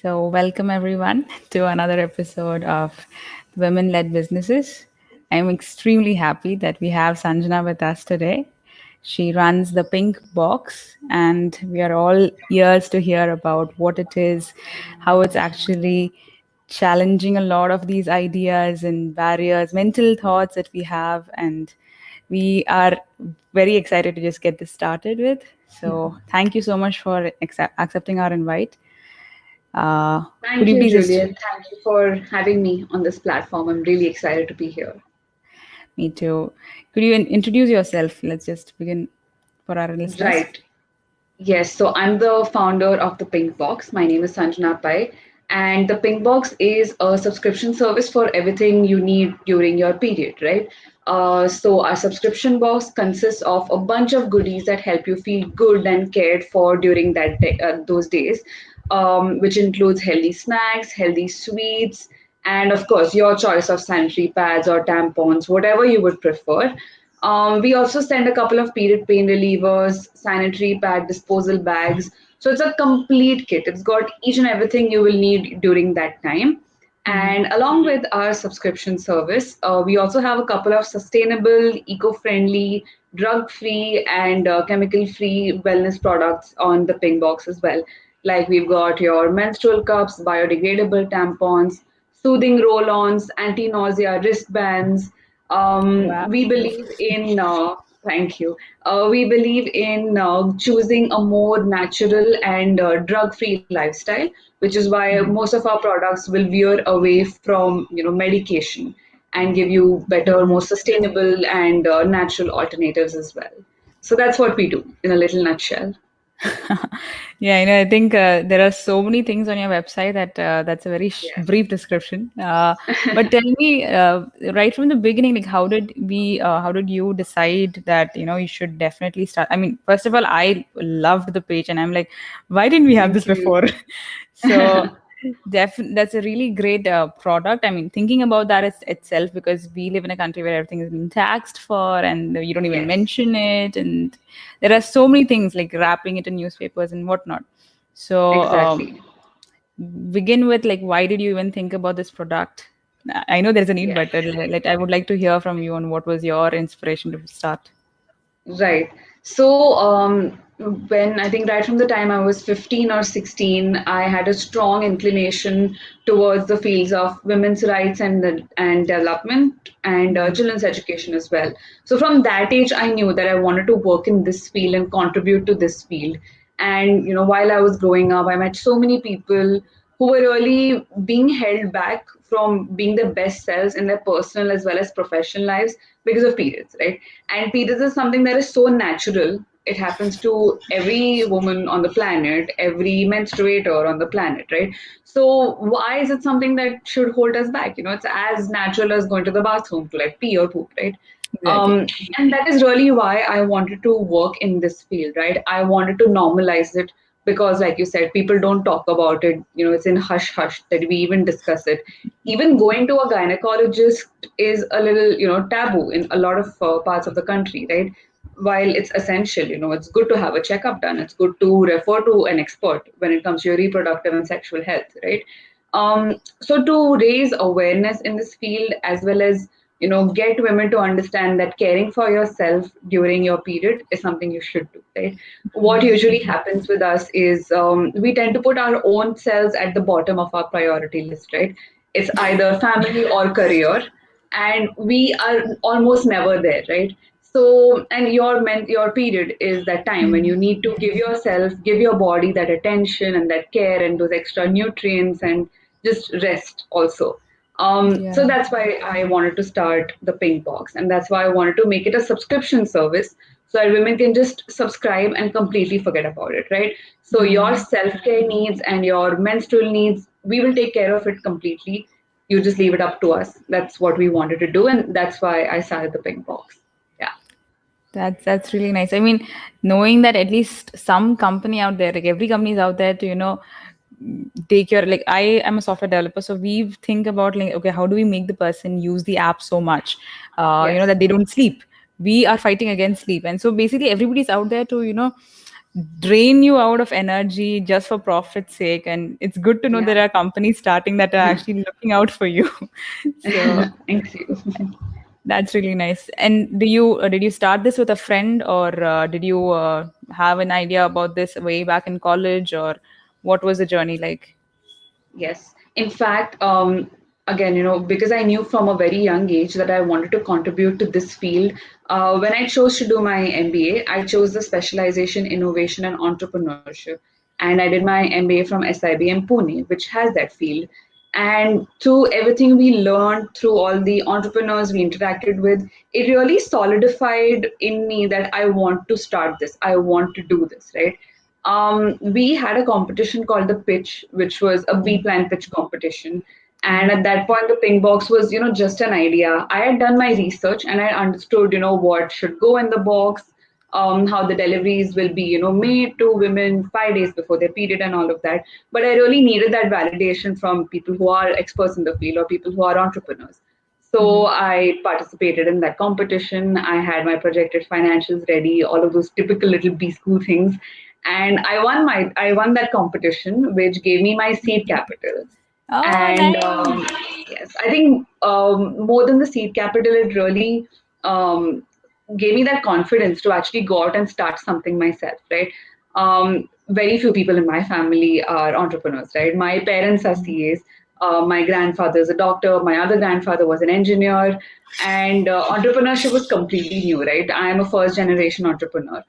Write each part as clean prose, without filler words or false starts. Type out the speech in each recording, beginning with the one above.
So, welcome everyone to another episode of Women Led Businesses. I'm extremely happy that we have Sanjana with us today. She runs the Pink Box, and we are all ears to hear about what it is, how it's actually challenging a lot of these ideas and barriers, mental thoughts that we have. And we are very excited to just get this started with. So, thank you so much for accepting our invite. Could Thank you you, please just Juliet. Thank you for having me on this platform. I'm really excited to be here. me too? Could you introduce yourself? Let's just begin for our listeners. Right. Yes, so I'm the founder of the Pink Box. My name is Sanjana Pai, and the Pink Box is a subscription service for everything you need during your period, right? So our subscription box consists of a bunch of goodies that help you feel good and cared for during those days, which includes healthy snacks, healthy sweets, and of course your choice of sanitary pads or tampons, whatever you would prefer. We also send a couple of period pain relievers, sanitary pad disposal bags. So it's a complete kit. It's got each and everything you will need during that time. And along with our subscription service, we also have a couple of sustainable, eco friendly, drug free, and chemical free wellness products on the Pink Box as well. Like we've got your menstrual cups, biodegradable tampons, soothing roll ons, anti nausea wristbands. Wow. We believe in, thank you. We believe in choosing a more natural and drug free lifestyle, which is why most of our products will veer away from medication and give you better, more sustainable and natural alternatives as well. So that's what we do in a little nutshell. Yeah, I think there are so many things on your website that that's a very Yes. brief description. But tell me, right from the beginning, like how did you decide that you should definitely start? I mean, first of all, I loved the page, and I'm like, why didn't we have this Thank you. before? So that's a really great product. I mean, thinking about that itself, because we live in a country where everything is being taxed for, and you don't even Yes, mention it, and there are so many things like wrapping it in newspapers and whatnot. So, exactly. begin with, like, why did you even think about this product? I know there's a need, Yes. but like, I would like to hear from you on what was your inspiration to start. Right. So, when I think right from the time I was 15 or 16, I had a strong inclination towards the fields of women's rights and development and children's education as well. So, from that age, I knew that I wanted to work in this field and contribute to this field. And while I was growing up, I met so many people who were really being held back from being their best selves in their personal as well as professional lives because of periods, right? And periods is something that is so natural. It happens to every woman on the planet, every menstruator on the planet, right? So why is it something that should hold us back? It's as natural as going to the bathroom to like pee or poop, right? Exactly. And that is really why I wanted to work in this field, right? I wanted to normalize it because, like you said, people don't talk about it. It's in hush hush that we even discuss it. Even going to a gynecologist is a little, taboo in a lot of parts of the country, right? While it's essential, it's good to have a checkup done. It's good to refer to an expert when it comes to your reproductive and sexual health, right? So to raise awareness in this field as well as get women to understand that caring for yourself during your period is something you should do, right? What usually happens with us is we tend to put our own selves at the bottom of our priority list, right? It's either family or career, and we are almost never there, right? So, and your period is that time when you need to give yourself, give your body that attention and that care and those extra nutrients and just rest also. Yeah. So that's why I wanted to start the Pink Box, and that's why I wanted to make it a subscription service so that women can just subscribe and completely forget about it, right? So your self care needs and your menstrual needs, we will take care of it completely. You just leave it up to us. That's what we wanted to do, and that's why I started the Pink Box. Yeah. That's really nice. I mean, knowing that at least some company out there, like every company is out there to take your, like, I am a software developer, so we think about, like, okay, how do we make the person use the app so much, Yes. that they don't sleep. We are fighting against sleep, and so basically everybody's out there to drain you out of energy just for profit's sake. And it's good to know Yeah. there are companies starting that are actually looking out for you. So Thank you. that's really nice. And do you did you start this with a friend, or did you have an idea about this way back in college, or what was the journey like? Yes. In fact, again, because I knew from a very young age that I wanted to contribute to this field, when I chose to do my MBA, I chose the specialization innovation and entrepreneurship. And I did my MBA from SIBM Pune, which has that field. And through everything we learned, through all the entrepreneurs we interacted with, it really solidified in me that I want to start this. I want to do this, right? We had a competition called the Pitch, which was a B plan pitch competition. And Mm-hmm. at that point, the ping box was, just an idea. I had done my research and I understood, what should go in the box, how the deliveries will be, made to women 5 days before their period and all of that. But I really needed that validation from people who are experts in the field or people who are entrepreneurs. Mm-hmm. So I participated in that competition. I had my projected financials ready, all of those typical little B school things, and I won that competition, which gave me my seed capital. Oh, And nice. yes, I think more than the seed capital, it really gave me that confidence to actually go out and start something myself, right? Very few people in my family are entrepreneurs, right? My parents are CAs. My grandfather is a doctor. My other grandfather was an engineer. And entrepreneurship was completely new, right? I am a first generation entrepreneur.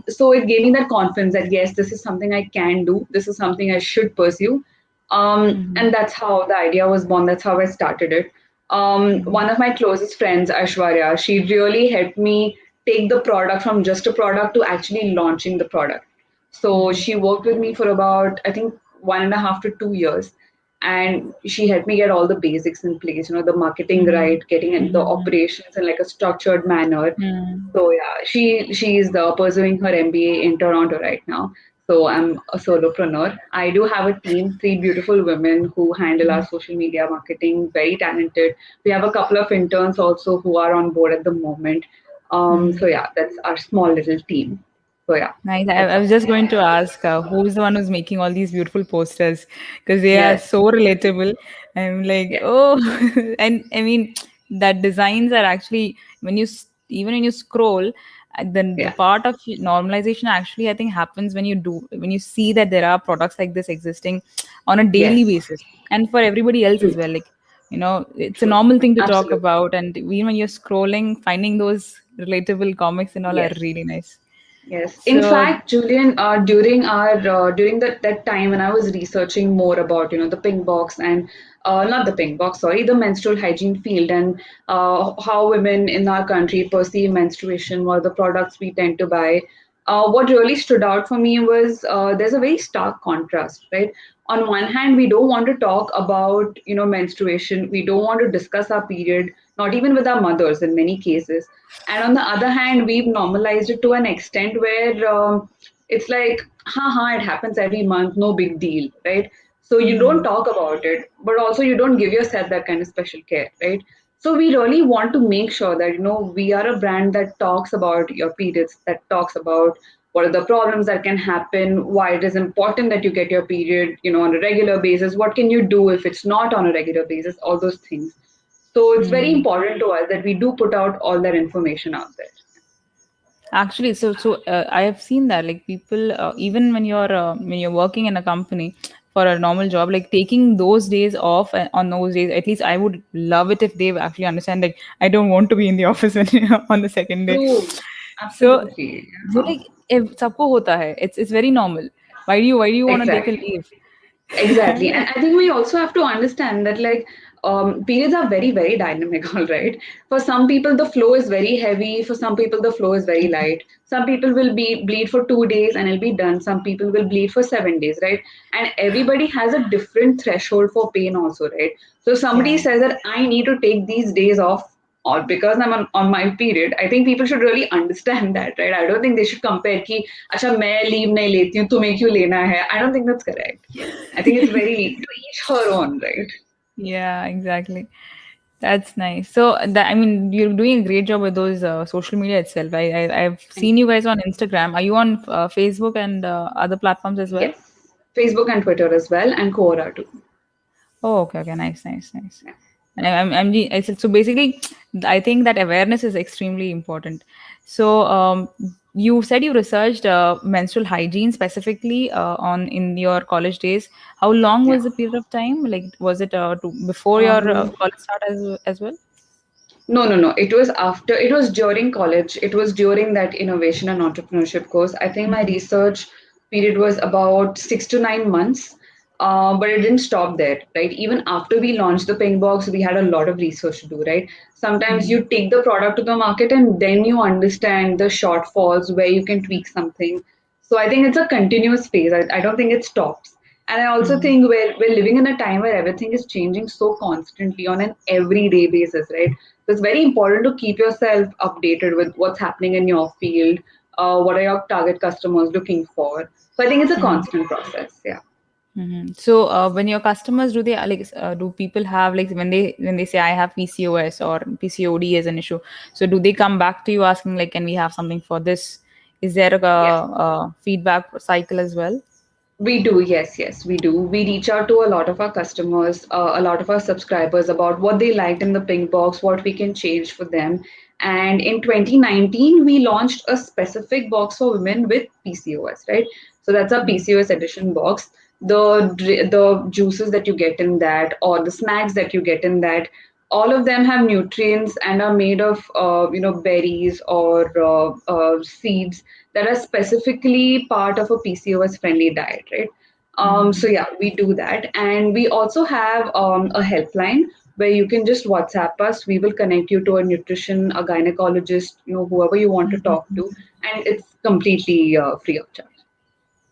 So it gave me that confidence that yes, this is something I can do. This is something I should pursue. Mm-hmm. And that's how the idea was born. That's how I started it. One of my closest friends, Ashwarya, she really helped me take the product from just a product to actually launching the product. So Mm-hmm. she worked with me for about, I think, 1.5 to 2 years. And she helped me get all the basics in place, the marketing Mm-hmm. right, getting in the Mm-hmm. operations in like a structured manner. Mm-hmm. So yeah, she is pursuing her MBA in Toronto right now. So I'm a solopreneur. I do have a team, three beautiful women who handle our social media marketing, very talented. We have a couple of interns also who are on board at the moment. Mm-hmm. So yeah, that's our small little team. So yeah, Nice. that's I how. was just going to ask who's the one who's making all these beautiful posters, because they are Yes, so relatable. I'm like, yes, oh, and I mean, that designs are actually when even when you scroll, then the yeah, part of normalization actually I think happens when you see that there are products like this existing on a daily yes, basis, and for everybody else as true, well. Like, it's a true, normal thing to talk absolutely. about, and even when you're scrolling, finding those relatable comics and all are Yes. really nice. Yes. In So. fact, Julian, during that time when I was researching more about the pink box and not the pink box, sorry, the menstrual hygiene field and how women in our country perceive menstruation, what are the products we tend to buy. What really stood out for me was there's a very stark contrast, right? On one hand, we don't want to talk about menstruation, we don't want to discuss our period, not even with our mothers in many cases, and on the other hand, we've normalized it to an extent where it's like, haha, it happens every month, no big deal, right? So you don't Mhm. talk about it, but also you don't give yourself that kind of special care, right? So we really want to make sure that we are a brand that talks about your periods, that talks about what are the problems that can happen, why it is important that you get your period, on a regular basis, what can you do if it's not on a regular basis, all those things. So it's very Mm. important to us that we do put out all that information out there. Actually, I have seen that like people even when you're working in a company for a normal job, like taking those days off on those days. At least I would love it if they actually understand like I don't want to be in the office when, on the second day. True, So, absolutely. so Yeah. like if सबको होता है, it's very normal. Why do you want to take a Exactly. leave? Exactly. And I think we also have to understand that periods are very, very dynamic, all right. For some people the flow is very heavy, for some people the flow is very light. Some people will be bleed for 2 days and it'll be done. Some people will bleed for 7 days, right? And everybody has a different threshold for pain also, right? So if somebody Yeah. says that I need to take these days off or because I'm on my period, I think people should really understand that, right? I don't think they should compare ki, acha मैं leave नहीं लेती हूँ तुम्हें क्यों लेना है. I don't think that's correct. I think it's very to each her own, right? Yeah, exactly. That's nice. So that, I mean, you're doing a great job with those social media itself. I've Thank seen you. you guys on Instagram. Are you on Facebook and other platforms as well? Yes. Facebook and Twitter as well, and Quora too. Oh, okay, okay, nice, nice, nice. Yeah. I said, so basically, I think that awareness is extremely important. So, you said you researched menstrual hygiene specifically on in your college days. How long Yeah. was the period of time? Like, was it before your Um, college start as well? No, no, no. It was after, it was during college. It was during that innovation and entrepreneurship course. I think my Mhm. research period was about 6 to 9 months, but it didn't stop there, right? Even after we launched the Pink Box, we had a lot of research to do, right? Sometimes Mhm. you take the product to the market and then you understand the shortfalls where you can tweak something. So I think it's a continuous phase. I don't think it stops. And I also Mhm. think we're living in a time where everything is changing so constantly on an everyday basis, right? So it's very important to keep yourself updated with what's happening in your field. What are your target customers looking for? So I think it's a Mhm. constant process. Yeah. Mhm. So, when your customers do they do people have like when they say I have PCOS or PCOD as an issue? So, do they come back to you asking like, can we have something for this? Is there Yes. a feedback cycle as well? We do, yes, yes, we do. We reach out to a lot of our customers, a lot of our subscribers about what they liked in the pink box, what we can change for them. And in 2019, we launched a specific box for women with PCOS, right? So that's a Mhm. PCOS edition box. The juices that you get in that, or the snacks that you get in that, all of them have nutrients and are made of berries or seeds that are specifically part of a PCOS friendly diet, right? So Mhm. yeah, we do that, and we also have a helpline where you can just WhatsApp us. We will connect you to a nutrition, a gynecologist, whoever you want to talk to, and it's completely free of charge.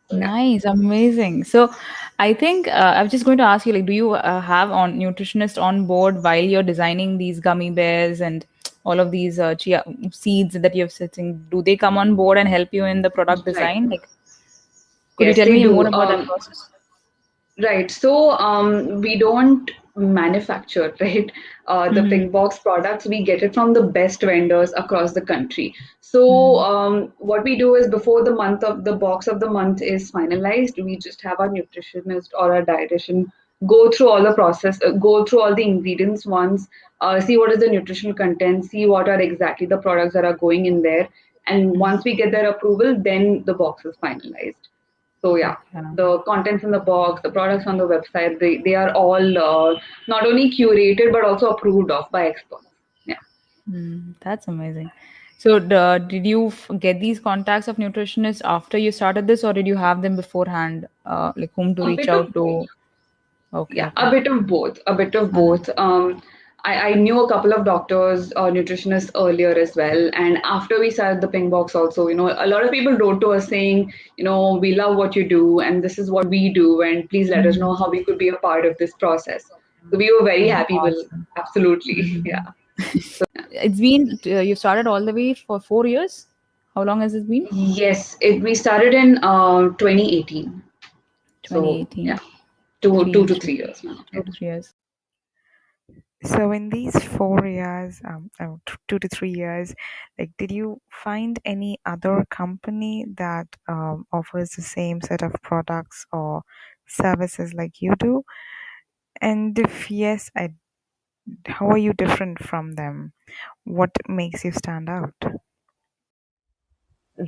So yeah. Nice, amazing. So, I think I was just going to ask you, like, do you have on nutritionist on board while you're designing these gummy bears and all of these chia seeds that you're sitting? Do they come on board and help you in the product Right. design? Like, could you Yes, tell they me more do. about that process? Right. So we don't manufacture, right? The Mm-hmm. pink box products, we get it from the best vendors across the country. So what we do is before the box of the month is finalized, we just have our nutritionist or our dietitian go through all the process, go through all the ingredients once, see what is the nutritional content, see what are exactly the products that are going in there. And once we get their approval, then the box is finalized. So yeah, Okay. the contents in the box, the products on the website, they are all not only curated but also approved of by experts. Yeah. That's amazing. So, did you get these contacts of nutritionists after you started this, or did you have them beforehand? Like whom to A reach bit of out both. to? Okay, Yeah, okay. a bit of both. A bit of Uh-huh. both. I knew a couple of doctors or nutritionists earlier as well. And after we started the Pink Box, also, a lot of people wrote to us saying, we love what you do, and this is what we do, and please let us Mhm. know how we could be a part of this process. So we were very happy. Well, Awesome. absolutely, yeah. Mhm. It's been you started all the way for 4 years. How long has it been? Yes, we started in 2018. So yeah, 2018. two Three, to three, 3 years now. Yeah. 2 to 3 years. So in these 4 years, 2 to 3 years, like, did you find any other company that offers the same set of products or services like you do? And if yes, how are you different from them? What makes you stand out?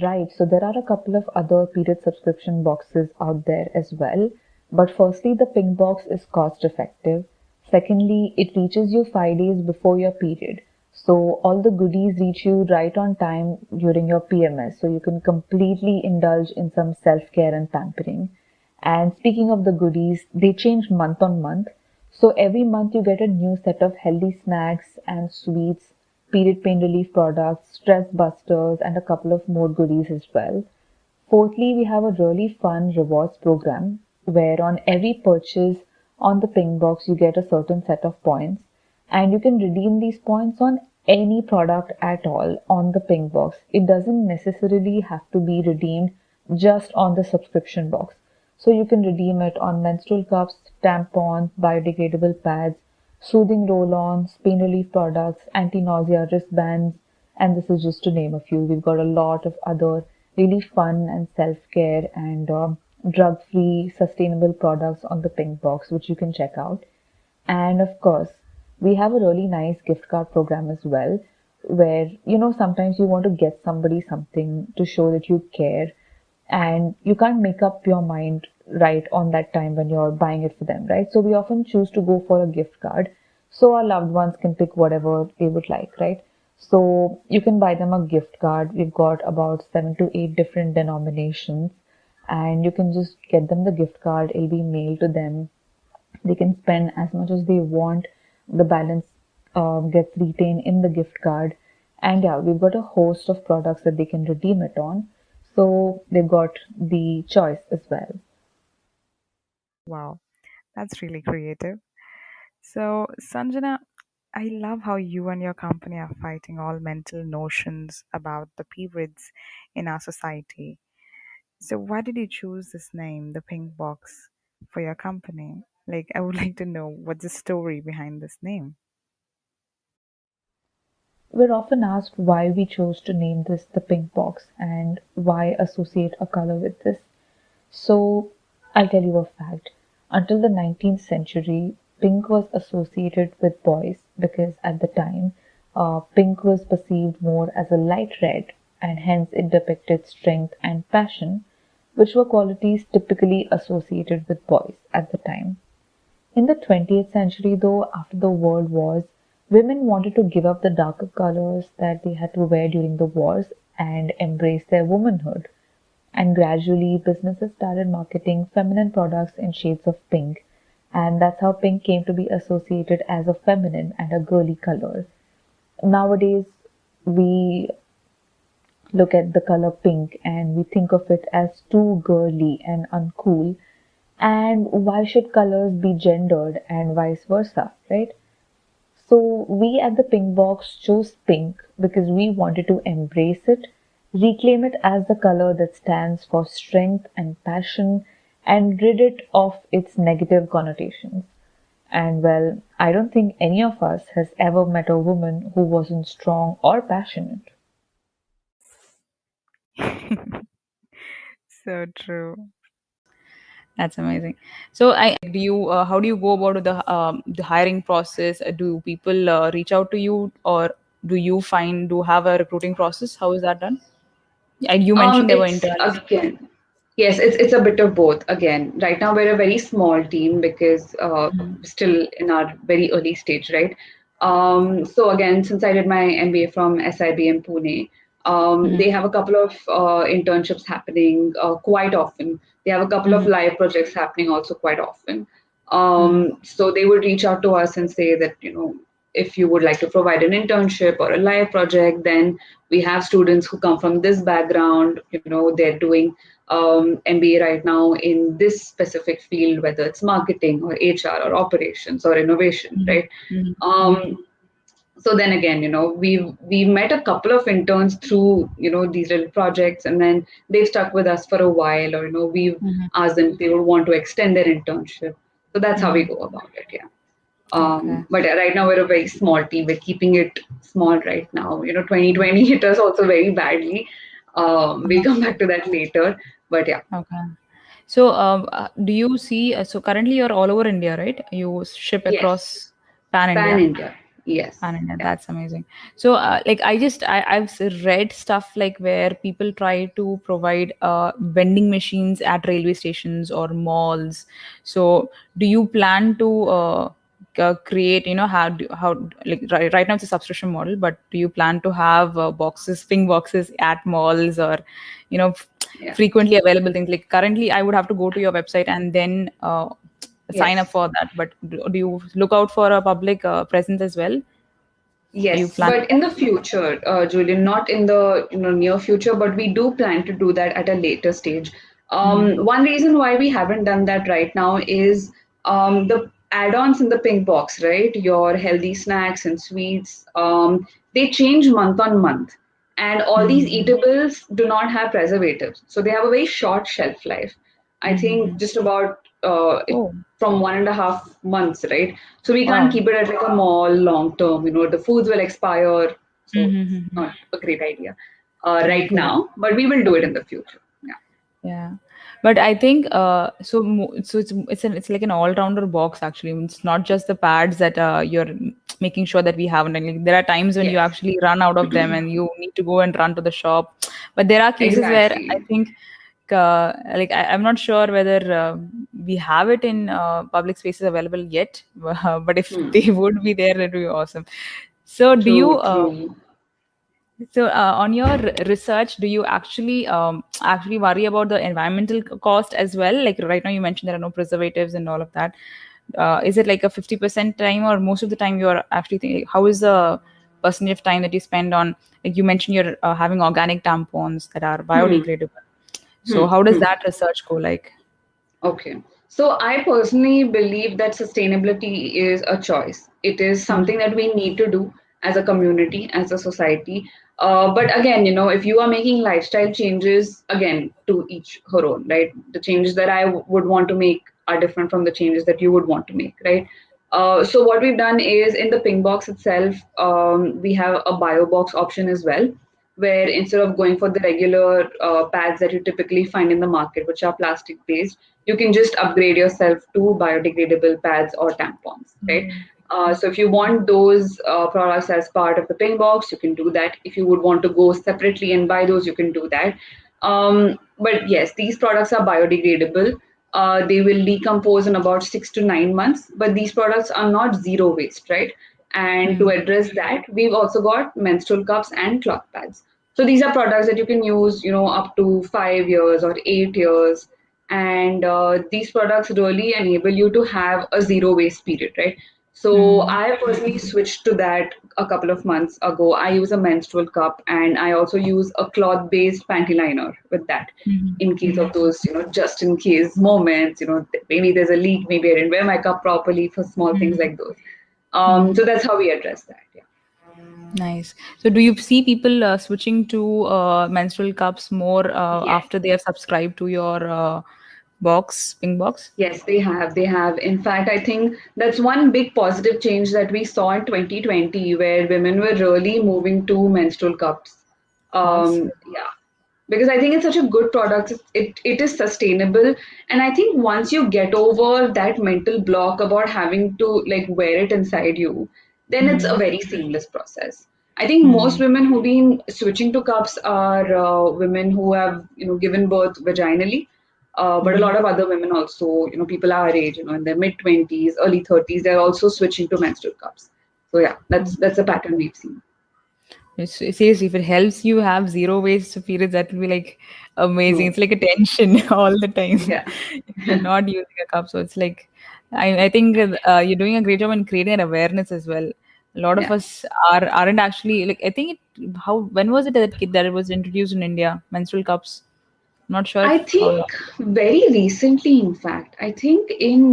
Right, so there are a couple of other period subscription boxes out there as well. But firstly, the pink box is cost effective. Secondly, it reaches you 5 days before your period. So all the goodies reach you right on time during your PMS. So you can completely indulge in some self-care and pampering. And speaking of the goodies, they change month on month. So every month you get a new set of healthy snacks and sweets, period pain relief products, stress busters, and a couple of more goodies as well. Fourthly, we have a really fun rewards program where on every purchase on the pink box you get a certain set of points and you can redeem these points on any product at all on the pink box. It doesn't necessarily have to be redeemed just on the subscription box. So you can redeem it on menstrual cups, tampons, biodegradable pads, soothing roll-ons, pain relief products, anti-nausea wristbands, and this is just to name a few. We've got a lot of other really fun and self-care and drug-free, sustainable products on the Pink Box, which you can check out. And of course, we have a really nice gift card program as well, where, sometimes you want to get somebody something to show that you care, and you can't make up your mind right on that time when you're buying it for them, right? So we often choose to go for a gift card so our loved ones can pick whatever they would like, right? So you can buy them a gift card. We've got about 7 to 8 different denominations, and you can just get them the gift card. It'll be mailed to them. They can spend as much as they want. The balance gets retained in the gift card. And yeah, we've got a host of products that they can redeem it on. So they've got the choice as well. Wow, that's really creative. So, Sanjana, I love how you and your company are fighting all mental notions about the periods in our society. So, why did you choose this name, the Pink Box, for your company? Like, I would like to know what's the story behind this name. We're often asked why we chose to name this the pink box and why associate a color with this. So, I'll tell you a fact. Until the 19th century, pink was associated with boys because at the time, pink was perceived more as a light red, and hence it depicted strength and passion, which were qualities typically associated with boys at the time. In the 20th century, though, after the world wars, women wanted to give up the darker colors that they had to wear during the wars and embrace their womanhood. And gradually, businesses started marketing feminine products in shades of pink, and that's how pink came to be associated as a feminine and a girly color. Nowadays, we look at the color pink and we think of it as too girly and uncool. And why should colors be gendered and vice versa, right? So we at the Pink Box chose pink because we wanted to embrace it, reclaim it as the color that stands for strength and passion, and rid it of its negative connotations. And well, I don't think any of us has ever met a woman who wasn't strong or passionate. So true. That's amazing. So, do you how do you go about the hiring process? Do people reach out to you, or do you have a recruiting process? How is that done? And you mentioned there were It's interns. again, yes, it's a bit of both. Again, right now we're a very small team because still in our very early stage, right? So again, since I did my MBA from SIB in Pune, they have a couple of internships happening quite often. They have a couple of Mm-hmm. live projects happening also quite often. Mm-hmm. So they would reach out to us and say that, if you would like to provide an internship or a live project, then we have students who come from this background. They're doing MBA right now in this specific field, whether it's marketing or HR or operations or innovation, right? Mm-hmm. Um, so then again, we've met a couple of interns through these little projects, and then they've stuck with us for a while, or we've Mm-hmm. asked them if they would want to extend their internship. So that's how we Mm-hmm. go about it. Yeah. Okay. But right now we're a very small team. We're keeping it small right now. 2020 hit us also very badly. We'll come back to that later. But yeah, Okay. So, do you see? So, currently you're all over India, right? You ship yes, across pan pan India. India. Yes, Pan India, yeah, that's amazing. So, like, I've read stuff like where people try to provide vending machines at railway stations or malls. So, do you plan to create? Like right now it's a subscription model, but do you plan to have boxes, ping boxes at malls or you know f- yeah, frequently available things? Like currently, I would have to go to your website and then sign up yes. for that. But do you look out for a public presence as well? Are you Yes, planning but in that? the future, Julian, not in the near future, but we do plan to do that at a later stage. Mm-hmm. One reason why we haven't done that right now is the add-ons in the pink box, right? Your healthy snacks and sweets, they change month on month, and all these Mm-hmm. eatables do not have preservatives, so they have a very short shelf life. I think Mm-hmm. just about Oh. from 1.5 months, right? So we can't Wow. keep it at like a mall long term. The foods will expire, so it's Mm-hmm. not a great idea right Okay. now. But we will do it in the future. Yeah, Yeah, but I think so it's like an all-rounder box actually. It's not just the pads that you're making sure that we have. And like, there are times when you yes, actually run out of them and you need to go and run to the shop. But there are cases where I exactly. think like I'm not sure whether we have it in public spaces available yet. But if Hmm. they would be there, it would be awesome. So do you? True, true. So, on your research, do you actually worry about the environmental cost as well? Like right now, you mentioned there are no preservatives and all of that. Is it like a 50% time, or most of the time you are actually thinking? How is the percentage of time that you spend on? Like you mentioned, you're having organic tampons that are Hmm. biodegradable. So, Hmm. how does Hmm. that research go? Like, Okay. So I personally believe that sustainability is a choice. It is something that we need to do as a community, as a society. But again, if you are making lifestyle changes, again, to each her own, right? The changes that I would want to make are different from the changes that you would want to make, right? So what we've done is in the pink box itself, we have a bio box option as well, where instead of going for the regular pads that you typically find in the market, which are plastic based, you can just upgrade yourself to biodegradable pads or tampons, right? So if you want those products as part of the pink box, you can do that. If you would want to go separately and buy those, you can do that. But yes, these products are biodegradable. They will decompose in about 6 to 9 months, but these products are not zero waste, right? And to mm, address that, we've also got menstrual cups and cloth pads. So these are products that you can use, up to 5 years or 8 years. And these products really enable you to have a zero waste period, right? So mm, I personally switched to that a couple of months ago. I use a menstrual cup and I also use a cloth based panty liner with that mm, in case of mm, those, just in case moments, maybe there's a leak, maybe I didn't wear my cup properly for small things mm, like those. mm. So that's how we address that. Yeah. Nice. So, do you see people switching to menstrual cups more Yes. after they have subscribed to your pink box? Yes, they have. They have. In fact, I think that's one big positive change that we saw in 2020, where women were really moving to menstrual cups. Awesome. Yeah, because I think it's such a good product. It is sustainable, and I think once you get over that mental block about having to like wear it inside you, then it's a Mm, very seamless process. I think most mm, women who've been switching to cups are women who have given birth vaginally. But a mm. lot of other women also, people our age, in their mid 20s, early 30s, they're also switching to menstrual cups. So yeah, that's a pattern we've seen. Seriously, if it helps you have zero waste periods, that will be like amazing. True. It's like a tension all the time Yeah. if you're not using a cup. So it's like, I think you're doing a great job in creating an awareness as well. A lot of Yeah. us aren't actually like. I think how when was it that it was introduced in India? Menstrual cups. Not sure I if how think long. very recently, in fact, I think in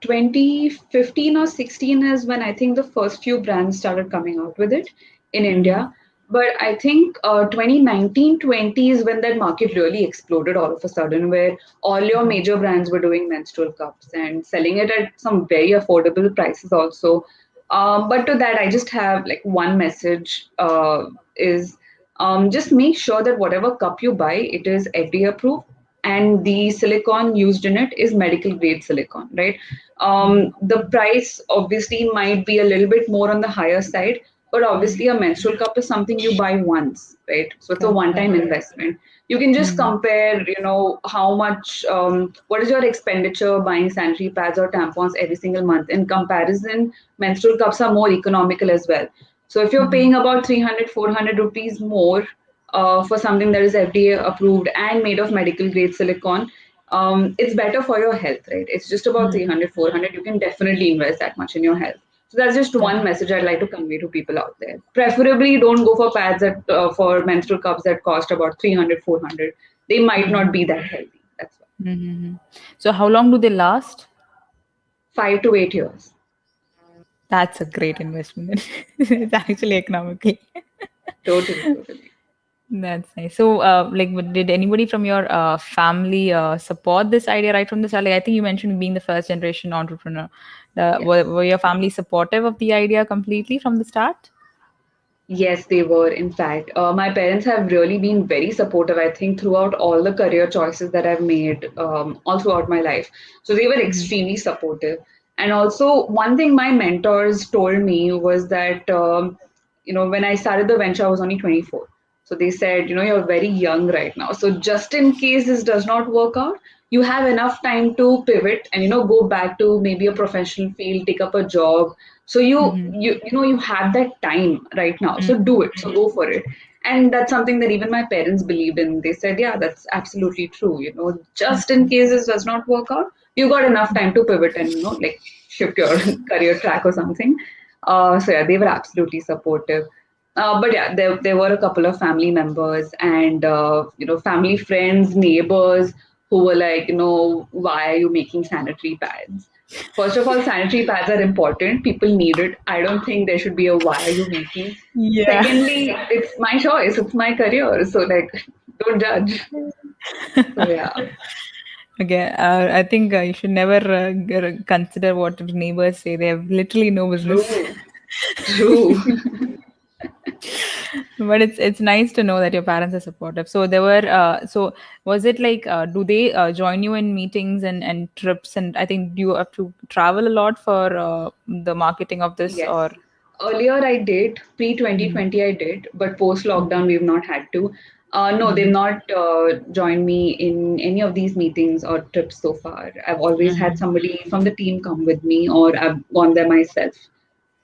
2015 or 16 is when I think the first few brands started coming out with it in Mm-hmm. India. But I think 2019-20 is when that market really exploded all of a sudden, where all your major brands were doing menstrual cups and selling it at some very affordable prices also. But to that, I just have like one message is just make sure that whatever cup you buy, it is FDA approved and the silicon used in it is medical grade silicon, right? The price obviously might be a little bit more on the higher side, but obviously a menstrual cup is something you buy once, right? So it's a Correct. one-time Correct. investment. You can just Mm. compare, how much, what is your expenditure buying sanitary pads or tampons every single month. In comparison, menstrual cups are more economical as well. So if you're Mm-hmm. paying about 300, 400 rupees more for something that is FDA approved and made of medical grade silicon, it's better for your health, right? It's just about 300, 400. You can definitely invest that much in your health. So that's just one Correct. message I'd like to convey to people out there. Preferably, don't go for pads for menstrual cups that cost about 300, 400. They might not be that healthy. That's why. Mm-hmm. So how long do they last? 5 to 8 years. That's a great investment. It's actually economical. Totally, totally. That's nice. So, did anybody from your family support this idea right from the start? Like, I think you mentioned being the first generation entrepreneur. Yes. Were your family supportive of the idea completely from the start? Yes, they were. In fact, my parents have really been very supportive, I think, throughout all the career choices that I've made all throughout my life. So they were Mm-hmm. extremely supportive. And also, one thing my mentors told me was that, when I started the venture, I was only 24. So they said, you're very young right now. So just in case this does not work out, you have enough time to pivot and, go back to maybe a professional field, take up a job. So Mm-hmm. you have that time right now, so do it, so go for it. And that's something that even my parents believed in. They said, yeah, that's absolutely true, just in case this does not work out, you got enough time to pivot and like shift your career track or something. So yeah, they were absolutely supportive. But yeah, there were a couple of family members and family friends, neighbors who were like, why are you making sanitary pads? First of all, sanitary pads are important. People need it. I don't think there should be a why are you making. Yeah. Secondly, it's my choice. It's my career. So like, don't judge. So yeah, Okay, I think you should never consider what neighbors say. They have literally no business. true, true. But it's nice to know that your parents are supportive. So there were so was it like do they join you in meetings and trips? And I think do you have to travel a lot for the marketing of this Yes. or? Earlier I did, pre Mhm. 2020 I did, but post lockdown we've not had to. No, they've Mhm. not joined me in any of these meetings or trips so far. I've always had Mhm. somebody from the team come with me, or I've gone there myself.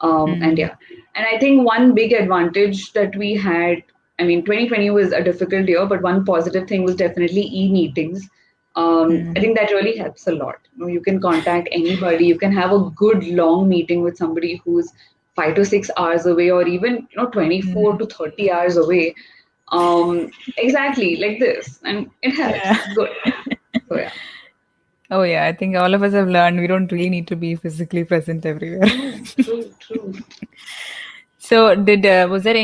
And Mhm. yeah, and I think one big advantage that we had, I mean, 2020 was a difficult year, but one positive thing was definitely e-meetings. I Mhm. think that really helps a lot. You can contact anybody, you can have a good long meeting with somebody who's 5 to 6 hours away, or even 24 Mhm. to 30 hours away. Exactly like this, and it helps. Yeah. It's good. So yeah, Oh yeah, I think all of us have learned we don't really need to be physically present everywhere. true, true, true. So did was there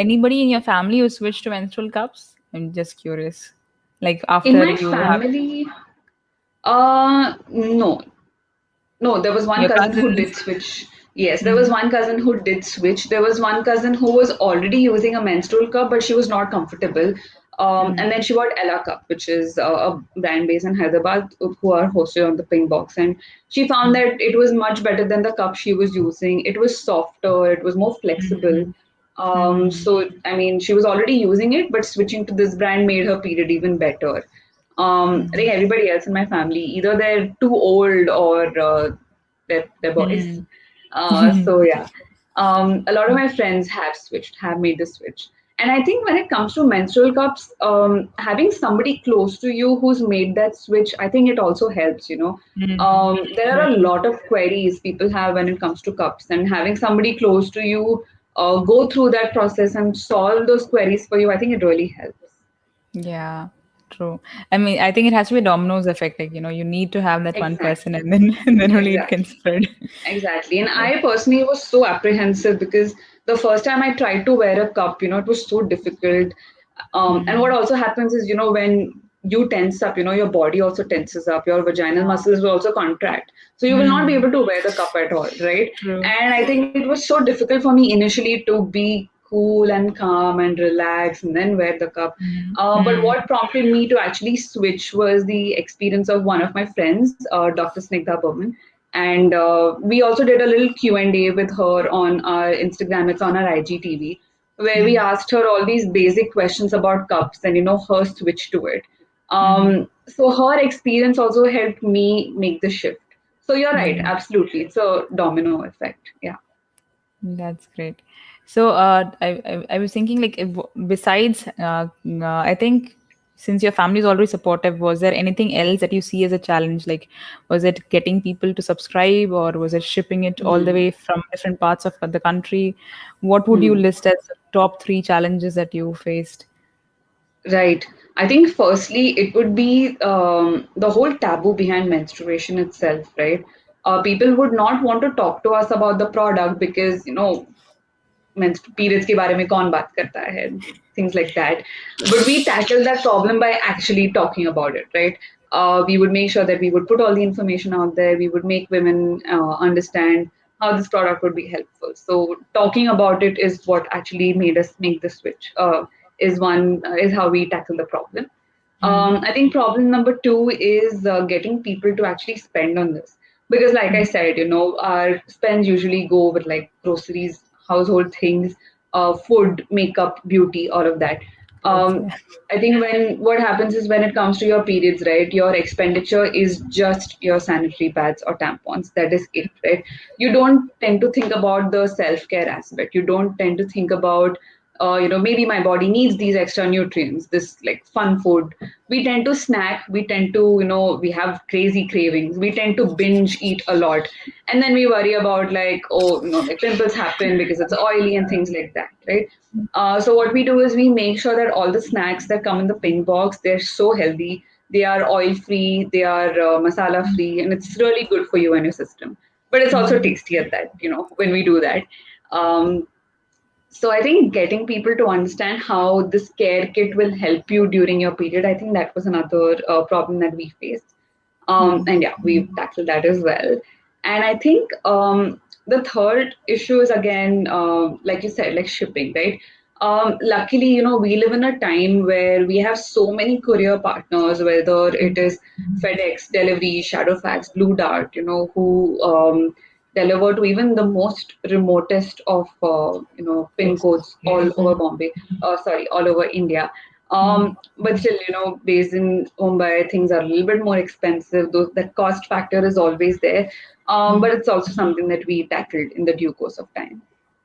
anybody in your family who switched to menstrual cups? I'm just curious. Like In after my you have family, no, no, there was one your cousin who cousins. did switch. Yes, there was Mhm. one cousin who did switch. There was one cousin who was already using a menstrual cup, but she was not comfortable. Mhm. And then she bought Ella Cup, which is a brand based in Hyderabad, who are hosted on the Pink Box. And she found that it was much better than the cup she was using. It was softer, it was more flexible. Mhm. Mhm. So, I mean, she was already using it, but switching to this brand made her period even better. I Mhm. think everybody else in my family, either they're too old or they're boys. Mhm. So yeah, a lot of my friends have switched, have made the switch. And I think when it comes to menstrual cups, having somebody close to you who's made that switch, I think it also helps, Mhm. There are a Exactly. lot of queries people have when it comes to cups, and having somebody close to you go through that process and solve those queries for you, I think it really helps. Yeah, true. I mean, I think it has to be a dominoes effect. Like, you need to have that one person Exactly. and then and then only it can Exactly. spread. Exactly. And I personally was so apprehensive because the first time I tried to wear a cup, it was so difficult. And what Mm. also happens is, when you tense up, your body also tenses up, your vaginal muscles will also contract. So you will not be Mm. able to wear the cup at all, right? True. And I think it was so difficult for me initially to be cool and calm and relax and then wear the cup. Mm. But Mm. what prompted me to actually switch was the experience of one of my friends, Dr. Snigdha Burman, and we also did a little Q&A with her on our Instagram. It's on our IGTV, where we Mm. asked her all these basic questions about cups and her switch to it. Mhm. So her experience also helped me make the shift. So you're right, Mm. absolutely, it's a domino effect. Yeah. That's great. So, I was thinking like if, besides, I think since your family is already supportive, was there anything else that you see as a challenge? Like, was it getting people to subscribe, or was it shipping it all the Hmm. way from different parts of the country? What would you Hmm. list as the top three challenges that you faced? Right. I think firstly, it would be the whole taboo behind menstruation itself, right? People would not want to talk to us about the product because, periods के बारे में कौन बात करता है? things like that. But we tackled that problem by actually talking about it, right? We would make sure that we would put all the information out there. We would make women understand how this product would be helpful. So talking about it is what actually made us make the switch. Is how we tackle the problem. I think problem number two is getting people to actually spend on this. Because, like I said, our spends usually go with like groceries, household things, food, makeup, beauty, all of that. Clothes, Um, yeah. I think when what happens is when it comes to your periods, right, your expenditure is just your sanitary pads or tampons. That is it, right? You don't tend to think about the self care aspect. You don't tend to think about maybe my body needs these extra nutrients, this like fun food. We tend to snack, we tend to, we have crazy cravings, we tend to binge eat a lot. And then we worry about like, oh, like pimples happen because it's oily and things like that, right? So what we do is we make sure that all the snacks that come in the pink box, they're so healthy. They are oil free, they are masala free, and it's really good for you and your system. But it's also tasty at that, when we do that. Um, so I think getting people to understand how this care kit will help you during your period, I think that was another problem that we faced. And yeah, we've tackled that as well. And I think the third issue is again, like you said, like shipping, right? Luckily, we live in a time where we have so many courier partners, whether it is FedEx, Delivery, Shadowfax, Blue Dart, who deliver to even the most remotest of pin Places. codes all over Bombay, sorry, all over India. But still, based in Mumbai, things are a little bit more expensive. Though that cost factor is always there, but it's also something that we tackled in the due course of time.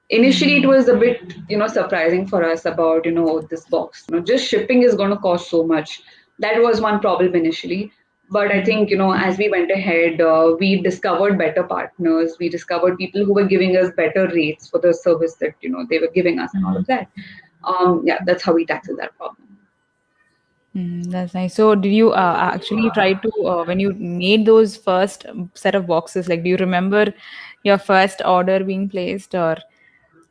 Initially, it was a bit, surprising for us about, this box. Just shipping is going to cost so much. That was one problem initially. But I think, as we went ahead, we discovered better partners. We discovered people who were giving us better rates for the service that, they were giving us and all of that. Yeah, that's how we tackled that problem. That's nice. So, did you actually try to, when you made those first set of boxes, like, do you remember your first order being placed, or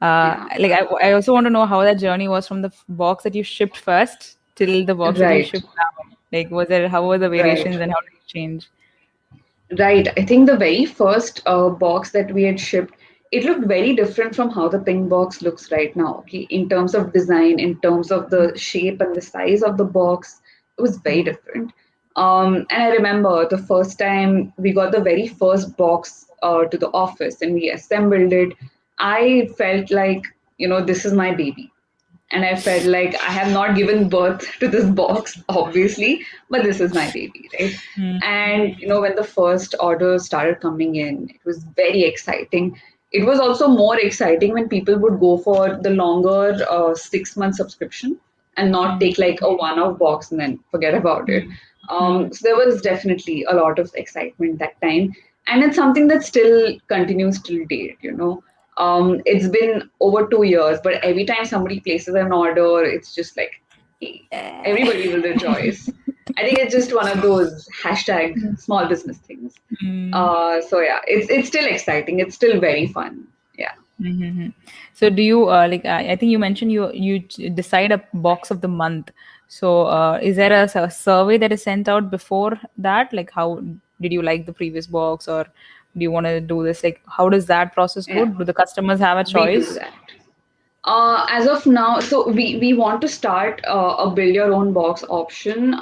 Yeah, like, I also want to know how that journey was from the box that you shipped first till the box that you right, shipped now. Like, how were the right. variations and how did it change? Right. I think the very first box that we had shipped, it looked very different from how the pink box looks right now. Okay, in terms of design, in terms of the shape and the size of the box, it was very different. And I remember the first time we got the very first box to the office and we assembled it, I felt like, this is my baby, and I felt like I have not given birth to this box, obviously, but this is my baby, right? And when the first orders started coming in, it was very exciting. It was also more exciting when people would go for the longer 6 month subscription and not take like a one-off box and then forget about it. So there was definitely a lot of excitement that time, and it's something that still continues till date. It's been over 2 years, but every time somebody places an order, it's just like, hey, everybody will rejoice. I think it's just one of those hashtag small business things. So yeah, it's still exciting. It's still very fun. Yeah. Mm-hmm. So do you I think you mentioned decide a box of the month. So is there a survey that is sent out before that? Like how did you like the previous box, or do you want to do this? Like how does that process go? Yeah, Do the customers have a we do choice? that. As of now, so we want to start a build your own box option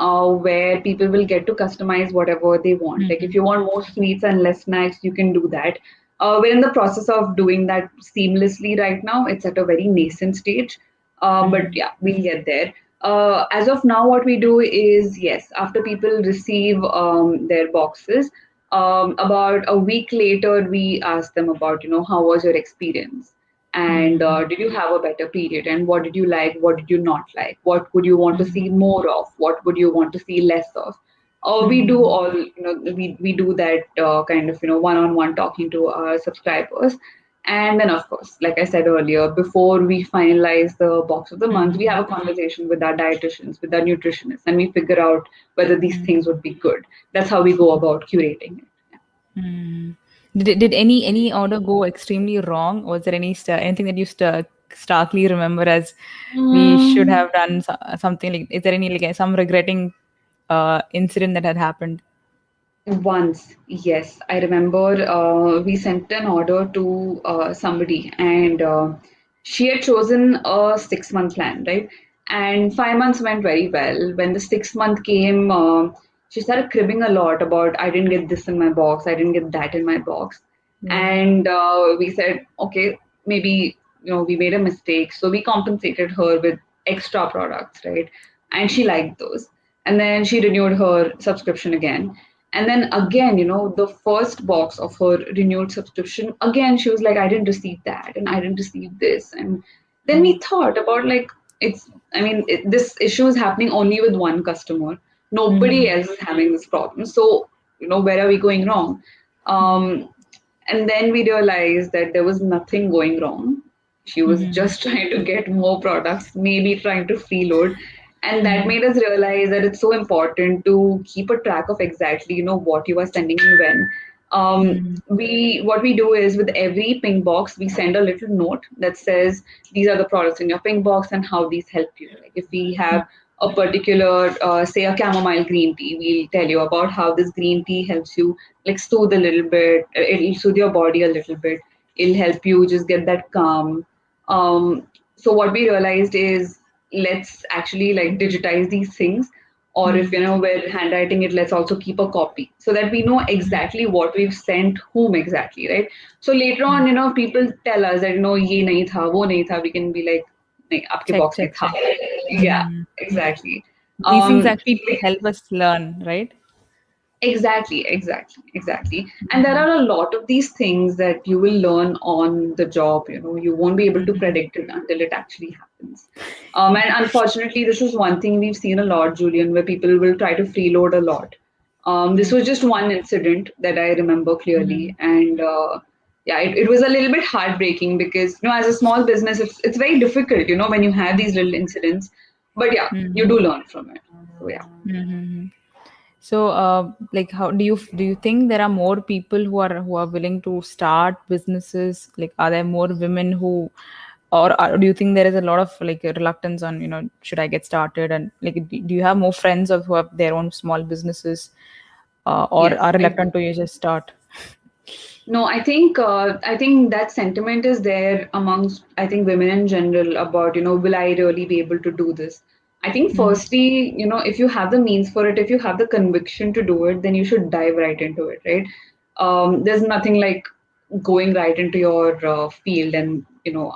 where people will get to customize whatever they want. Like if you want more sweets and less snacks, you can do that. We're in the process of doing that seamlessly right now. It's at a very nascent stage, but yeah, we'll get there. As of now, what we do is yes, after people receive their boxes, about a week later, we ask them about how was your experience, and did you have a better period, and what did you like, what did you not like, what would you want to see more of, what would you want to see less of. We do all, we do that kind of, one-on-one talking to our subscribers. And then, of course, like I said earlier, before we finalize the box of the month, we have a conversation with our dietitians, with our nutritionists, and we figure out whether these things would be good. That's how we go about curating it. Did any order go extremely wrong? Was there anything that you starkly remember as we should Mm, have done something like? Is there any like some regretting incident that had happened? Once, yes, I remember we sent an order to somebody, and she had chosen a 6 month plan, right? And 5 months went very well. When the 6 month came, she started cribbing a lot about, I didn't get this in my box, I didn't get that in my box. Yeah. And we said, okay, maybe we made a mistake, so we compensated her with extra products, right? And she liked those, and then she renewed her subscription again. And then again, the first box of her renewed subscription, again, she was like, I didn't receive that and I didn't receive this. And then we thought about like, this issue is happening only with one customer. Nobody Mm-hmm. else is having this problem. So, where are we going wrong? Um, and then we realized that there was nothing going wrong. She was Mm-hmm. just trying to get more products, maybe trying to freeload. And that Mm-hmm. made us realize that it's so important to keep a track of exactly, what you are sending and when. Mm-hmm. We what we do is with every ping box, we send a little note that says these are the products in your ping box and how these help you. Like if we have a particular, say a chamomile green tea, we'll tell you about how this green tea helps you like soothe a little bit. It'll soothe your body a little bit. It'll help you just get that calm. So what we realized is let's actually like digitize these things, or if we're handwriting it, let's also keep a copy so that we know exactly what we've sent whom exactly, right? So later on, people tell us that ye nahi tha, wo nahi tha, we can be like, nahi, aapke Check, box check, mein tha. check. Yeah, Mm-hmm. exactly. These things Um, actually help us learn, right? Exactly, exactly, exactly. And there are a lot of these things that you will learn on the job. You won't be able to Mm-hmm. predict it until it actually happens. And unfortunately, this is one thing we've seen a lot, Julian, where people will try to freeload a lot. This was just one incident that I remember Mm-hmm. clearly, and yeah, it was a little bit heartbreaking because as a small business, it's very difficult, when you have these little incidents. But yeah, you Mm-hmm. do learn from it. So yeah. Mm-hmm. So, like, how do you think there are more people who are willing to start businesses? Like, are there more women who, or do you think there is a lot of like a reluctance on should I get started, and like do you have more friends of who have their own small businesses, or Yes, are I do. reluctant to just start? No, I think that sentiment is there amongst I think women in general about will I really be able to do this? I think Mm-hmm. firstly if you have the means for it, if you have the conviction to do it, then you should dive right into it, right? There's nothing like going right into your field and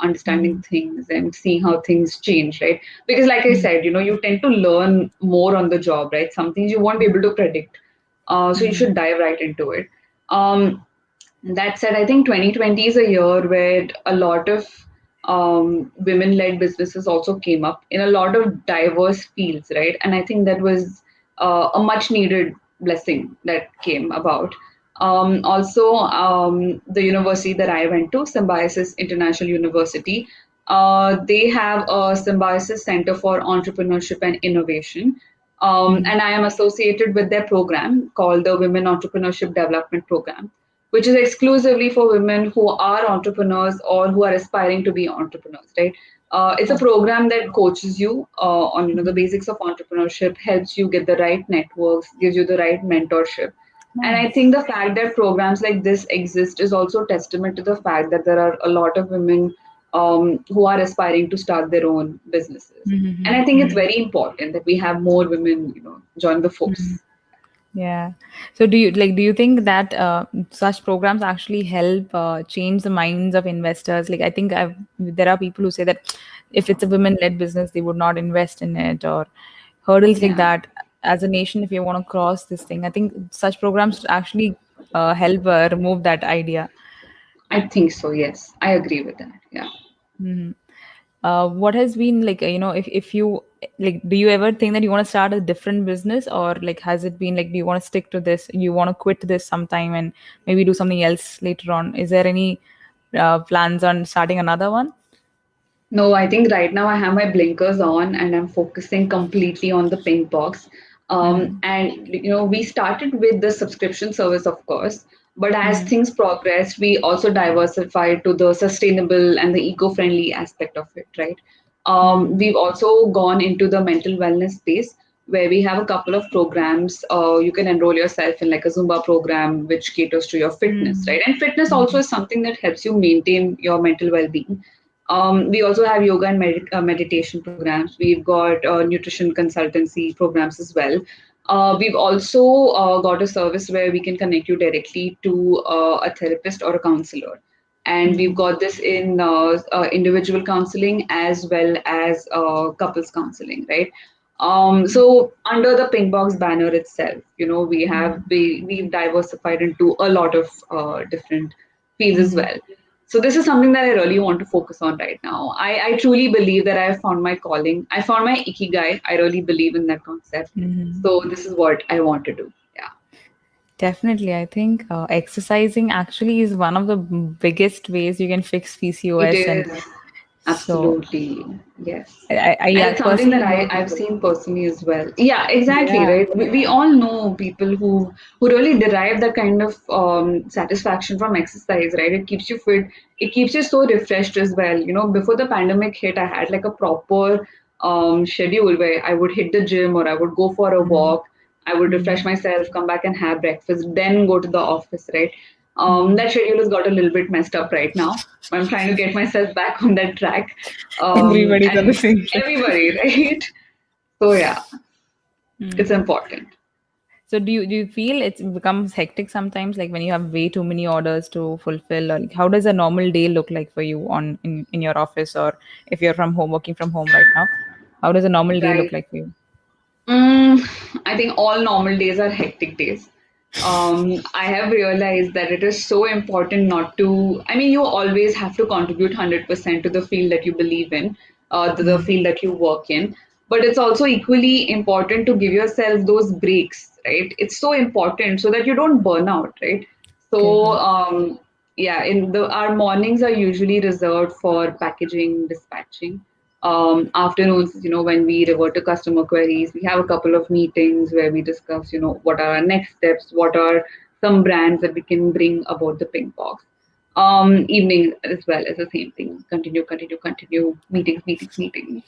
understanding Mm-hmm. things and seeing how things change, right? Because like I said, you tend to learn more on the job, right? Some things you won't be able to predict, so you Mm-hmm. should dive right into it. Um, that said, I think 2020 is a year where a lot of women led businesses also came up in a lot of diverse fields, right? And I think that was a much needed blessing that came about. Also, the university that I went to, Symbiosis International University, they have a Symbiosis Center for Entrepreneurship and Innovation. And I am associated with their program called the Women Entrepreneurship Development Program, which is exclusively for women who are entrepreneurs or who are aspiring to be entrepreneurs, right? It's a Oh, program that coaches you on the mhm. basics of entrepreneurship, helps you get the right networks, gives you the right mentorship. And I Nice. think the fact that programs like this exist is also testament to the fact that there are a lot of women who are aspiring to start their own businesses. And I think it's Mm-hmm. very important that we have more women, join the force. Yeah. So do you think that such programs actually help change the minds of investors? Like I think there are people who say that if it's a women-led business, they would not invest in it, or hurdles like Yeah, that. As a nation, if you want to cross this thing, I think such programs actually help remove that idea. I think so. Yes, I agree with that. Yeah. What has been like if you like, do you ever think that you want to start a different business, or like has it been like, do you want to stick to this, you want to quit this sometime and maybe do something else later on? Is there any plans on starting another one? No, I think right now I have my blinkers on and I'm focusing completely on the pink box. And we started with the subscription service, of course, but as Mm-hmm. things progressed, we also diversified to the sustainable and the eco-friendly aspect of it, right? Mm-hmm. We've also gone into the mental wellness space where we have a couple of programs. You can enroll yourself in like a Zumba program, which caters to your fitness, right? And fitness also is something that helps you maintain your mental well-being. We also have yoga and meditation programs. We've got nutrition consultancy programs as well. We've also got a service where we can connect you directly to a therapist or a counselor. And we've got this in individual counseling as well as couples counseling, right? So under the Pink Box banner itself, we've diversified into a lot of different fields as Mm-hmm. well. So this is something that I really want to focus on right now. I truly believe that I have found my calling. I found my ikigai. I really believe in that concept. Mm-hmm. So this is what I want to do. Yeah, Definitely. I think exercising actually is one of the biggest ways you can fix it PCOS. And is so absolutely yes. I And it's something that personally know I've people. seen personally as well. Yeah, exactly, Yeah. right? We all know people who really derive that kind of satisfaction from exercise, right? It keeps you fit. It keeps you so refreshed as well. Before the pandemic hit, I had like a proper schedule where I would hit the gym or I would go for a Mm-hmm. walk. I would refresh Mm-hmm. myself, come back and have breakfast, then go to the office, right? Mm-hmm. That schedule has got a little bit messed up right now. I'm trying to get myself back on that track. Everybody's on the And same track. everybody, right? So yeah, it's Mm. important. So do you feel it becomes hectic sometimes, like when you have way too many orders to fulfill, or like how does a normal day look like for you in your office, or if you're from home, working from home right now, how does a normal day look Right. like for you? Mm, I think all normal days are hectic days. I have realized that it is so important not to, I mean, you always have to contribute 100% to the field that you believe in, to the Mm. field that you work in. But it's also equally important to give yourself those breaks, right? It's so important so that you don't burn out, right? So, Definitely. yeah, our mornings are usually reserved for packaging, dispatching. Afternoons, when we revert to customer queries, we have a couple of meetings where we discuss, what are our next steps, what are some brands that we can bring about the pink box. Evening as well as the same thing. Continue, continue, continue. Meetings, meetings, meetings.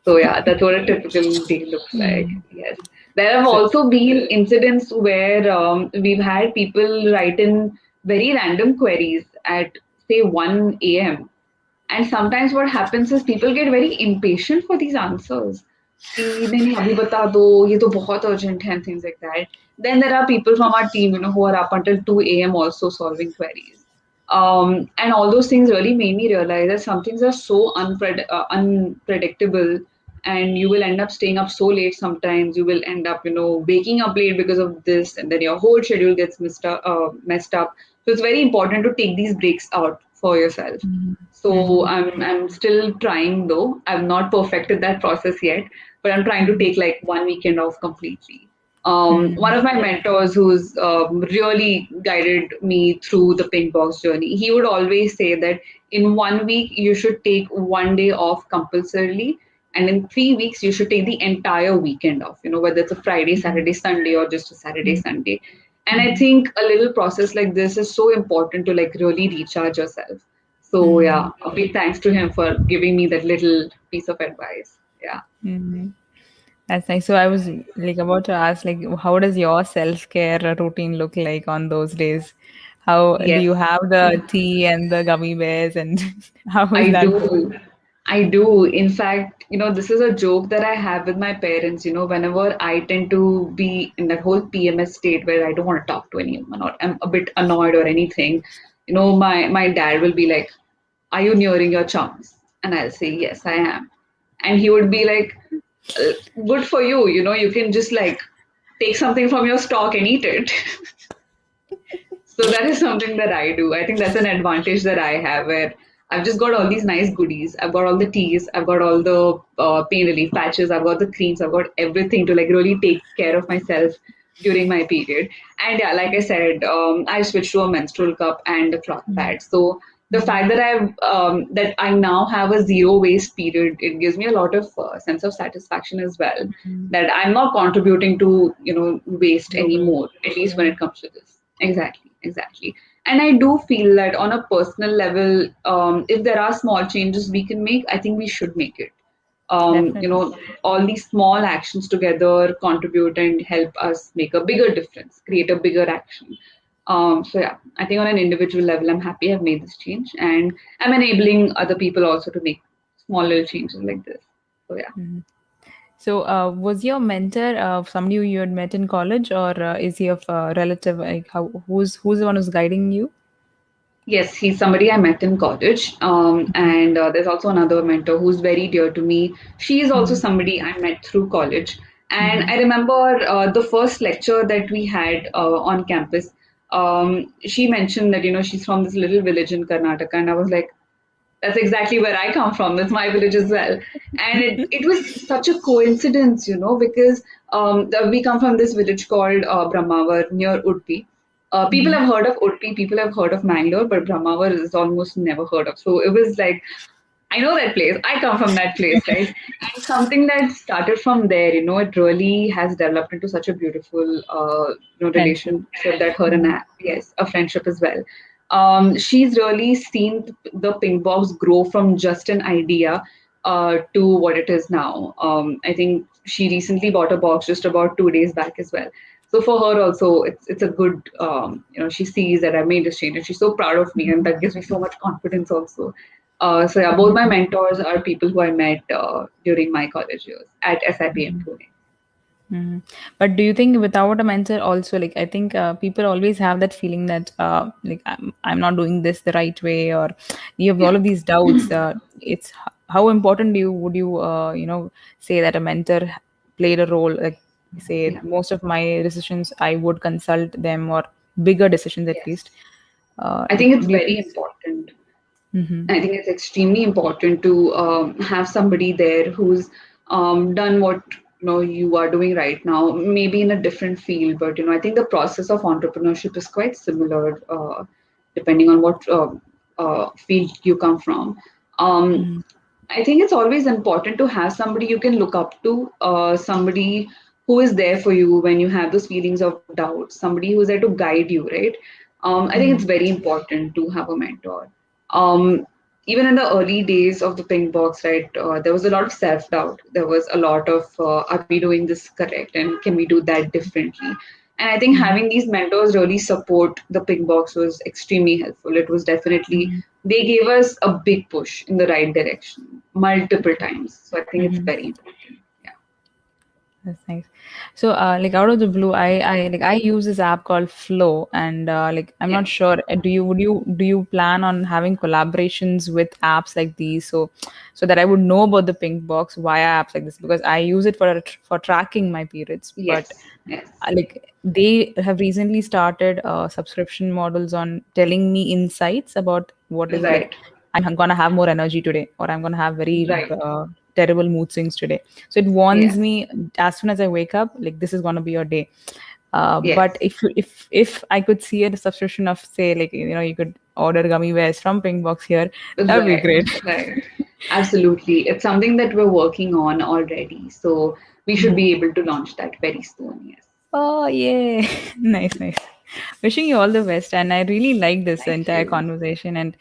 So yeah, that's what a typical day looks like. Mm. Yes. There have So, also been incidents where we've had people write in very random queries at say 1 a.m. And sometimes what happens is people get very impatient for these answers. कि नहीं नहीं अभी बता दो ये तो बहुत urgent है and things like that. Then there are people from our team, who are up until 2 a.m. also solving queries. And all those things really made me realize that some things are so unpredictable, and you will end up staying up so late sometimes. You will end up, waking up late because of this, and then your whole schedule gets messed up. So it's very important to take these breaks out for yourself. So mm-hmm. I'm still trying though. I've not perfected that process yet, but I'm trying to take like one weekend off completely. One Mm-hmm. of my mentors who's really guided me through the pink box journey, he would always say that in 1 week you should take 1 day off compulsorily, and in 3 weeks you should take the entire weekend off. Whether it's a Friday, Saturday, Sunday, or just a Saturday, Sunday. And I think a little process like this is so important to like really recharge yourself. So Mm-hmm. yeah, a big thanks to him for giving me that little piece of advice. Yeah. Mm-hmm. That's nice. So I was like about to ask, like, how does your self-care routine look like on those days? How do Yes. you have the tea and the gummy bears, and how is I that? do. I do. In fact, this is a joke that I have with my parents. Whenever I tend to be in that whole PMS state where I don't want to talk to anyone or I'm a bit annoyed or anything, my dad will be like, "Are you nearing your chums?" And I'll say, "Yes, I am." And he would be like, "Good for you. You can just like take something from your stock and eat it." So that is something that I do. I think that's an advantage that I have where I've just got all these nice goodies. I've got all the teas, I've got all the pain relief patches, I've got the creams, I've got everything to like really take care of myself during my period. And yeah, like I said, I switched to a menstrual cup and a cloth pad. So The fact that I now have a zero waste period, it gives me a lot of sense of satisfaction as well, that I'm not contributing to waste Global. anymore, at least when Yeah, it comes to this. Exactly, exactly. And I do feel that on a personal level, if there are small changes we can make, I think we should make it. You definitely. know, all these small actions together contribute and help us make a bigger difference, create a bigger action. So yeah, I think on an individual level, I'm happy I've made this change, and I'm enabling other people also to make small little changes like this. So yeah. So, was your mentor somebody who you had met in college, or is he of a relative? Like, who's the one who's guiding you? Yes, he's somebody I met in college. And there's also another mentor who's very dear to me. She is also Mm-hmm. somebody I met through college. And Mm-hmm. I remember the first lecture that we had on campus. She mentioned that, she's from this little village in Karnataka. And I was like, that's exactly where I come from. That's my village as well. And it was such a coincidence, because we come from this village called Brahmavar near Udupi. People Mm-hmm. have heard of Udupi, people have heard of Mangalore, but Brahmavar is almost never heard of. So it was like, I know that place. I come from that place, right? And something that started from there, it really has developed into such a beautiful, Friendship. relationship that her and Mm-hmm. I, yes, a friendship as well. She's really seen the pink box grow from just an idea to what it is now. I think she recently bought a box just about 2 days back as well. So for her also, it's a good, she sees that I made this change and she's so proud of me, and that gives me so much confidence also. So yeah, both my mentors are people who I met during my college years at SIPM Pune. Mhm. But do you think without a mentor also, like, I think people always have that feeling that like I'm not doing this the right way, or you have all Yeah, of these doubts. It's how important do you would you say that a mentor played a role? Like, say yeah, most of my decisions I would consult them, or bigger decisions at least. yes. I Like, think it's do you very think? important. Mm-hmm. I think it's extremely important to have somebody there who's done what you are doing right now, maybe in a different field. But I think the process of entrepreneurship is quite similar, depending on what field you come from. Um, Mm-hmm. I think it's always important to have somebody you can look up to, somebody who is there for you when you have those feelings of doubt, somebody who's there to guide you, right? I think it's Mm-hmm. very important to have a mentor. Um, Even in the early days of the pink box, right, there was a lot of self doubt. There was a lot of, are we doing this correct? And can we do that differently? And I think Mm-hmm. having these mentors really support the pink box was extremely helpful. It was definitely, they gave us a big push in the right direction multiple times. So I think it's Mm-hmm. very important. Yeah. That's nice. So, like out of the blue, I use this app called Flow, and like I'm Yeah. not sure. Do you plan on having collaborations with apps like these, so that I would know about the pink box via apps like this, because I use it for tracking my periods. But Yes. Yes. like they have recently started subscription models on telling me insights about what is like Right. I'm gonna have more energy today, or I'm gonna have very Right. terrible mood swings today. So it warns Yes. me as soon as I wake up, like this is gonna be your day. But Yes. if I could see a subscription of, say, like, you could order gummy bears from Pinkbox here, that would be Right. great. Right. Absolutely. It's something that we're working on already. So we should be able to launch that very soon. Yes. Oh, yeah. Nice, nice. Wishing you all the best. And I really like this Thank entire you. conversation. And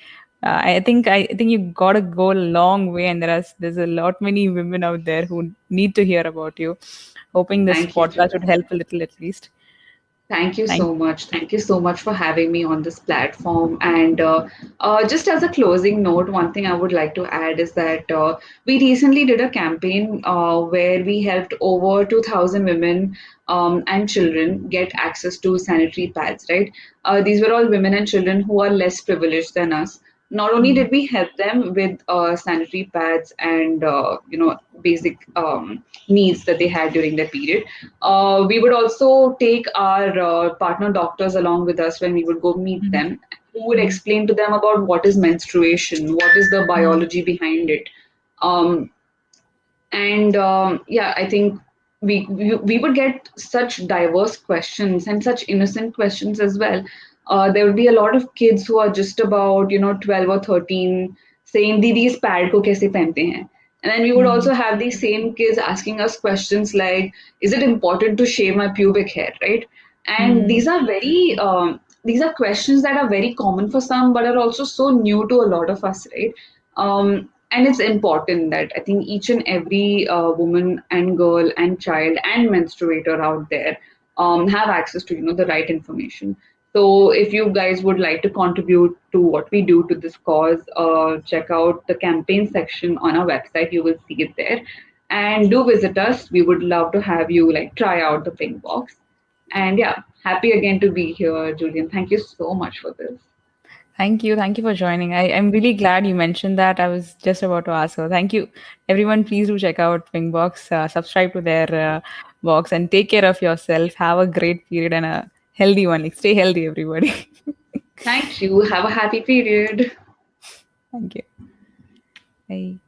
I think you gotta go a long way. And there's a lot many women out there who need to hear about you. Hoping this Thank you, podcast would Jules. help a little at least. Thank you Thank. so much. Thank you so much for having me on this platform. And just as a closing note, one thing I would like to add is that we recently did a campaign where we helped over 2,000 women and children get access to sanitary pads, right? These were all women and children who are less privileged than us. Not only Mhm. did we help them with sanitary pads and basic needs that they had during that period, we would also take our partner doctors along with us when we would go meet Mhm. them, who would Mhm. explain to them about what is menstruation, what is the Mhm. biology behind it. Um, and yeah, I think we would get such diverse questions and such innocent questions as well. there would be a lot of kids who are just about 12 or 13 saying दीदी इस pad को कैसे पहनते हैं. And then we would Mm. also have these same kids asking us questions like, is it important to shave my pubic hair, right? And Mm. these are questions that are very common for some, but are also so new to a lot of us, right? And it's important that I think each and every woman and girl and child and menstruator out there have access to the right information. So if you guys would like to contribute to what we do to this cause, check out the campaign section on our website. You will see it there. And do visit us. We would love to have you like try out the pink box. And yeah, happy again to be here, Julian. Thank you so much for this. Thank you. Thank you for joining. I'm really glad you mentioned that. I was just about to ask. So thank you. Everyone, please do check out Wingbox, subscribe to their box, and take care of yourself. Have a great period and a healthy one. Like, stay healthy, everybody. Thank you. Have a happy period. Thank you. Bye.